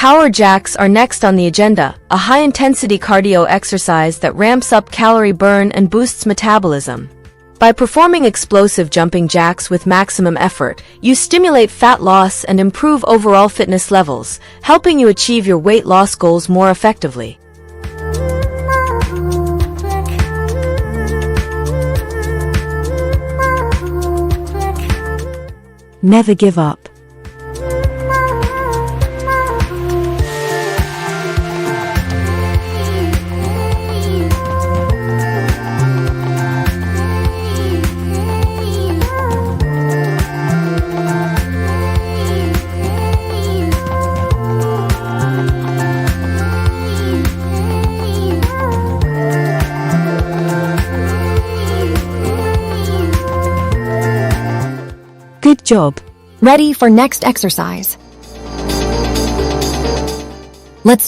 Power jacks are next on the agenda, a high-intensity cardio exercise that ramps up calorie burn and boosts metabolism. By performing explosive jumping jacks with maximum effort, you stimulate fat loss and improve overall fitness levels, helping you achieve your weight loss goals more effectively. Never give up. Good job. Ready for next exercise. Let's